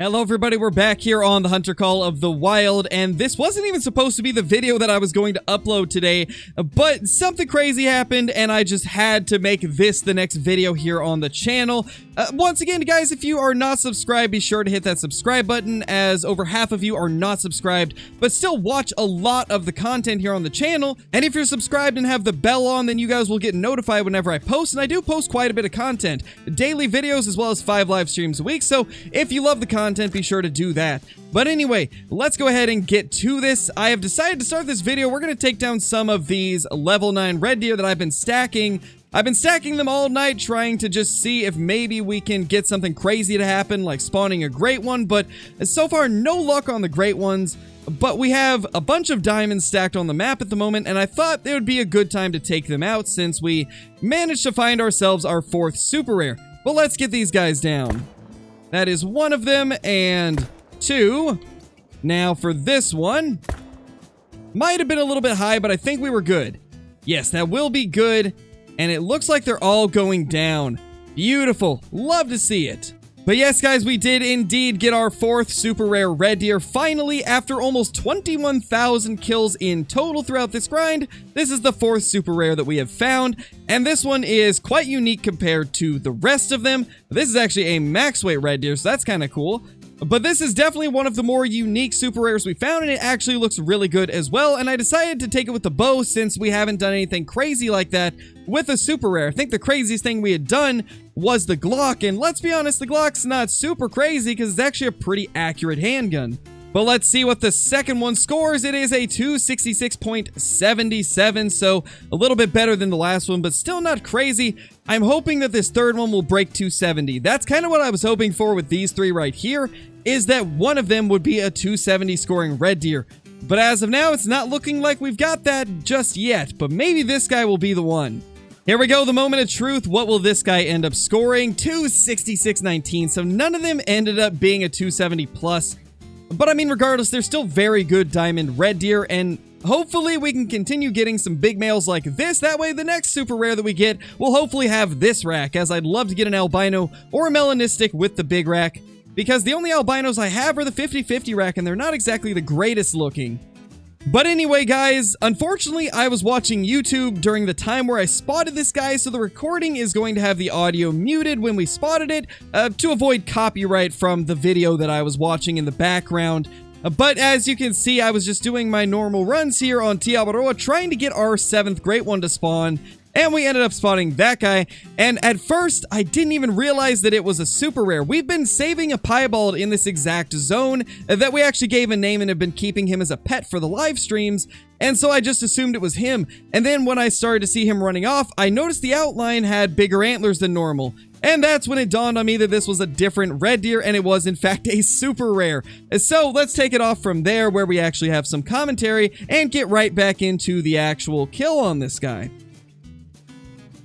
Hello everybody, we're back here on the Hunter Call of the Wild, and this wasn't even supposed to be the video that I was going to upload today, but something crazy happened, and I just had to make this the next video here on the channel. Once again, guys, if you are not subscribed, be sure to hit that subscribe button, as over half of you are not subscribed, but still watch a lot of the content here on the channel. And if you're subscribed and have the bell on, then you guys will get notified whenever I post, and I do post quite a bit of content. Daily videos as well as 5 live streams a week, so if you love the content, be sure to do that. But anyway, let's go ahead and get to this. I have decided to start this video. We're going to take down some of these level 9 red deer that I've been stacking. I've been stacking them all night, trying to just see if maybe we can get something crazy to happen, like spawning a great one, but so far, no luck on the great ones. But we have a bunch of diamonds stacked on the map at the moment, and I thought it would be a good time to take them out since we managed to find ourselves our 4th super rare. But let's get these guys down. That is one of them, and 2. Now for this one. Might have been a little bit high, but I think we were good. Yes, that will be good. And it looks like they're all going down. Beautiful. Love to see it. But yes, guys, we did indeed get our 4th super rare red deer. Finally, after almost 21,000 kills in total throughout this grind, this is the 4th super rare that we have found. And this one is quite unique compared to the rest of them. This is actually a max weight red deer, so that's kind of cool. But this is definitely one of the more unique super rares we found, and it actually looks really good as well. And I decided to take it with the bow since we haven't done anything crazy like that with a super rare. I think the craziest thing we had done was the Glock, and let's be honest, the Glock's not super crazy because it's actually a pretty accurate handgun. But let's see what the second one scores. It is a 266.77, so a little bit better than the last one, but still not crazy. I'm hoping that this third one will break 270. That's kind of what I was hoping for with these 3 right here, is that one of them would be a 270 scoring red deer. But as of now, it's not looking like we've got that just yet, but maybe this guy will be the one. Here we go, the moment of truth. What will this guy end up scoring? 266.19, so none of them ended up being a 270 plus. But I mean, regardless, they're still very good diamond red deer, and hopefully we can continue getting some big males like this. That way, the next super rare that we get will hopefully have this rack, as I'd love to get an albino or a melanistic with the big rack, because the only albinos I have are the 50/50 rack, and they're not exactly the greatest looking. But anyway, guys, unfortunately, I was watching YouTube during the time where I spotted this guy, so the recording is going to have the audio muted when we spotted it, to avoid copyright from the video that I was watching in the background. But as you can see, I was just doing my normal runs here on PIEBALD, trying to get our 7th great one to spawn. And we ended up spotting that guy, and at first, I didn't even realize that it was a super rare. We've been saving a piebald in this exact zone that we actually gave a name and have been keeping him as a pet for the live streams, and so I just assumed it was him. And then when I started to see him running off, I noticed the outline had bigger antlers than normal. And that's when it dawned on me that this was a different red deer, and it was in fact a super rare. So let's take it off from there, where we actually have some commentary, and get right back into the actual kill on this guy.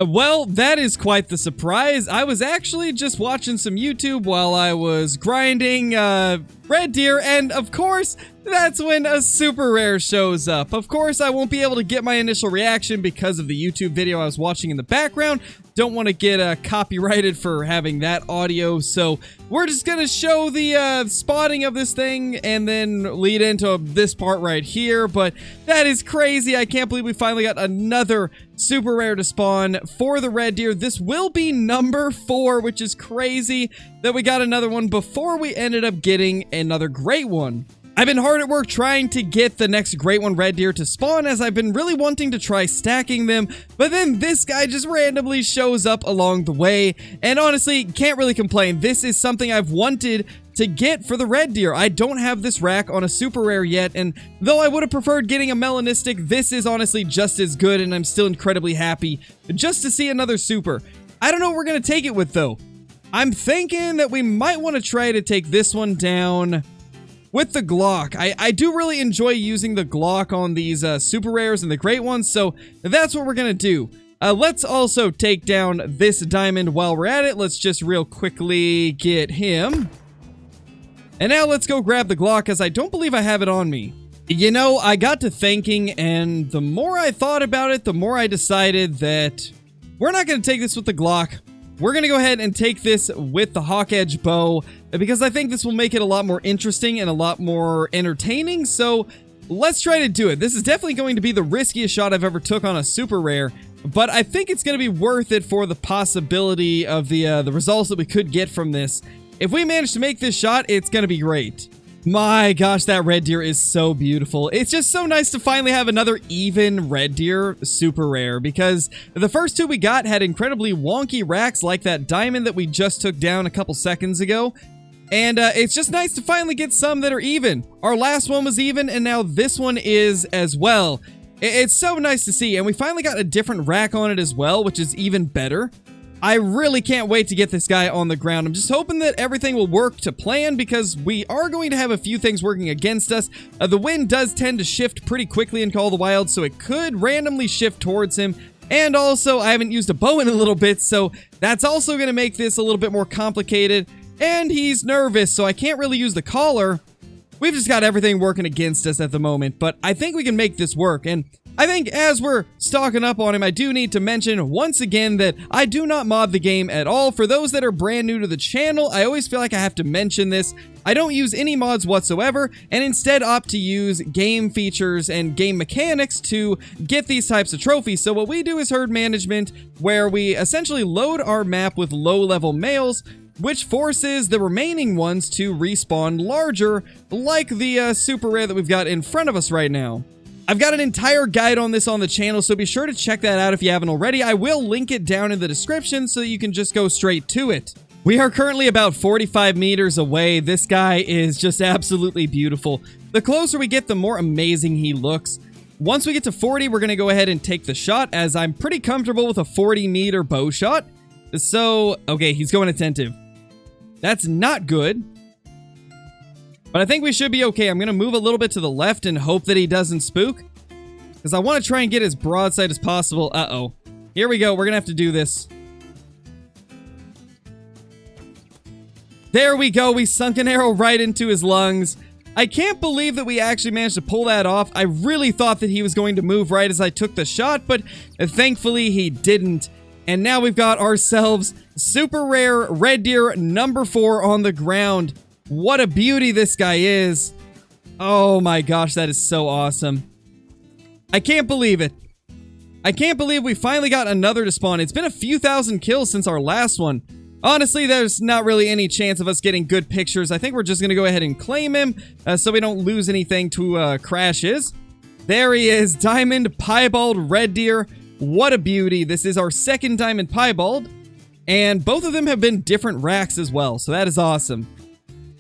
Well, that is quite the surprise. I was actually just watching some YouTube while I was grinding red deer, and of course, that's when a super rare shows up. Of course, I won't be able to get my initial reaction because of the YouTube video I was watching in the background. Don't want to get copyrighted for having that audio, so we're just going to show the spotting of this thing and then lead into this part right here. But that is crazy. I can't believe we finally got another super rare to spawn for the red deer. This will be number 4, which is crazy that we got another one before we ended up getting another great one. I've been hard at work trying to get the next great one red deer to spawn, as I've been really wanting to try stacking them, but then this guy just randomly shows up along the way, and honestly, can't really complain. This is something I've wanted to get for the red deer. I don't have this rack on a super rare yet, and though I would have preferred getting a melanistic, this is honestly just as good, and I'm still incredibly happy just to see another super. I don't know what we're going to take it with, though. I'm thinking that we might want to try to take this one down with the Glock. I do really enjoy using the Glock on these super rares and the great ones, so that's what we're gonna do. Let's also take down this diamond while we're at it. Let's just real quickly get him. And now let's go grab the Glock, as I don't believe I have it on me. You know, I got to thinking, and the more I thought about it, the more I decided that we're not gonna take this with the Glock. we're going to go ahead and take this with the Hawk Edge bow because I think this will make it a lot more interesting and a lot more entertaining. So let's try to do it. This is definitely going to be the riskiest shot I've ever took on a super rare, but I think it's going to be worth it for the possibility of the results that we could get from this. If we manage to make this shot, it's going to be great. My gosh, that red deer is so beautiful. It's just so nice to finally have another even red deer super rare because the first two we got had incredibly wonky racks like that diamond that we just took down a couple seconds ago. And it's just nice to finally get some that are even. Our last one was even, and now this one is as well. It's so nice to see, and we finally got a different rack on it as well, which is even better. I really can't wait to get this guy on the ground. I'm just hoping that everything will work to plan because we are going to have a few things working against us. The wind does tend to shift pretty quickly in Call of the Wild, so it could randomly shift towards him. And also, I haven't used a bow in a little bit, so that's also going to make this a little bit more complicated. And he's nervous, so I can't really use the collar. We've just got everything working against us at the moment, but I think we can make this work. And I think as we're stocking up on him, I do need to mention once again that I do not mod the game at all. For those that are brand new to the channel, I always feel like I have to mention this. I don't use any mods whatsoever and instead opt to use game features and game mechanics to get these types of trophies. So what we do is herd management, where we essentially load our map with low-level males, which forces the remaining ones to respawn larger, like the super rare that we've got in front of us right now. I've got an entire guide on this on the channel, so be sure to check that out if you haven't already. I will link it down in the description so you can just go straight to it. We are currently about 45 meters away. This guy is just absolutely beautiful. The closer we get, the more amazing he looks. Once we get to 40, we're going to go ahead and take the shot, as I'm pretty comfortable with a 40-meter bow shot. So, okay, he's going attentive. That's not good. But I think we should be okay. I'm going to move a little bit to the left and hope that he doesn't spook, because I want to try and get as broadside as possible. Uh-oh. Here we go. We're going to have to do this. There we go. We sunk an arrow right into his lungs. I can't believe that we actually managed to pull that off. I really thought that he was going to move right as I took the shot, but thankfully he didn't. And now we've got ourselves super rare red deer number 4 on the ground. What a beauty this guy is. Oh my gosh, that is so awesome. I can't believe it. I can't believe we finally got another to spawn. It's been a few thousand kills since our last one. Honestly, there's not really any chance of us getting good pictures. I think we're just going to go ahead and claim him so we don't lose anything to crashes. There he is, Diamond Piebald Red Deer. What a beauty. This is our second Diamond Piebald. And both of them have been different racks as well, so that is awesome.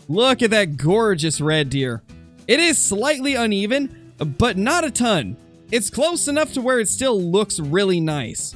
Look at that gorgeous red deer. It is slightly uneven, but not a ton. It's close enough to where it still looks really nice.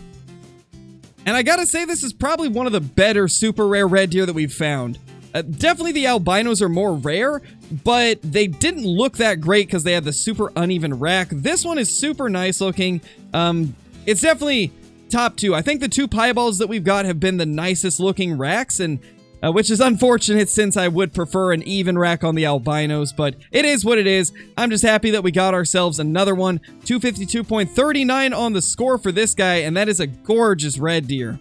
And I gotta say, this is probably one of the better super rare red deer that we've found. Definitely the albinos are more rare, but they didn't look that great because they had the super uneven rack. This one is super nice looking. It's definitely top 2. I think the 2 piebalds that we've got have been the nicest looking racks, and which is unfortunate since I would prefer an even rack on the albinos, but it is what it is. I'm just happy that we got ourselves another one. 252.39 on the score for this guy, and that is a gorgeous red deer.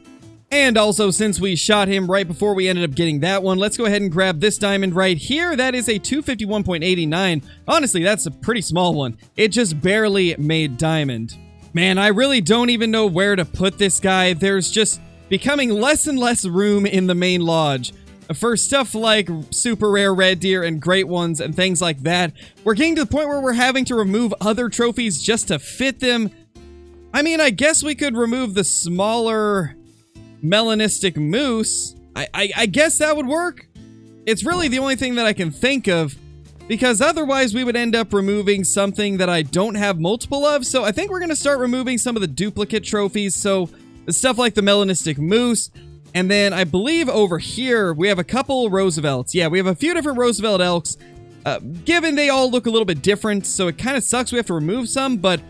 And also, since we shot him right before we ended up getting that one, let's go ahead and grab this diamond right here. That is a 251.89. Honestly, that's a pretty small one. It just barely made diamond. Man, I really don't even know where to put this guy. There's just becoming less and less room in the main lodge for stuff like super rare red deer and great ones and things like that. We're getting to the point where we're having to remove other trophies just to fit them. I mean, I guess we could remove the smaller melanistic moose. I guess that would work. It's really the only thing that I can think of, because otherwise we would end up removing something that I don't have multiple of. So I think we're going to start removing some of the duplicate trophies. So stuff like the melanistic moose. And then I believe over here we have a couple Roosevelts. Yeah, we have a few different Roosevelt elks. Given they all look a little bit different, so it kind of sucks we have to remove some, but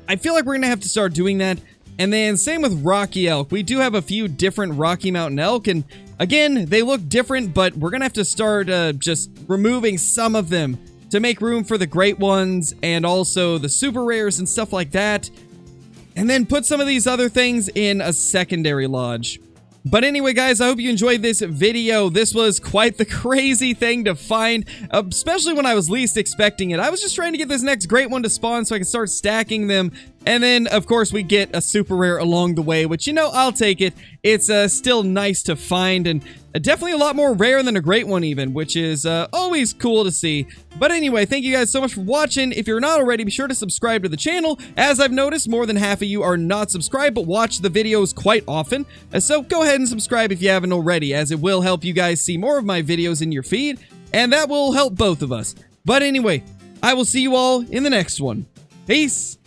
I feel like we're going to have to start doing that. And then same with Rocky elk. We do have a few different Rocky Mountain elk, and again, they look different, but we're going to have to start just removing some of them to make room for the great ones and also the super rares and stuff like that. And then put some of these other things in a secondary lodge. But anyway, guys, I hope you enjoyed this video. This was quite the crazy thing to find, especially when I was least expecting it. I was just trying to get this next great one to spawn so I can start stacking them. And then, of course, we get a super rare along the way, which, you know, I'll take it. It's still nice to find, and definitely a lot more rare than a great one even, which is always cool to see. But anyway, thank you guys so much for watching. If you're not already, be sure to subscribe to the channel. As I've noticed, more than half of you are not subscribed, but watch the videos quite often. So go ahead and subscribe if you haven't already, as it will help you guys see more of my videos in your feed, and that will help both of us. But anyway, I will see you all in the next one. Peace!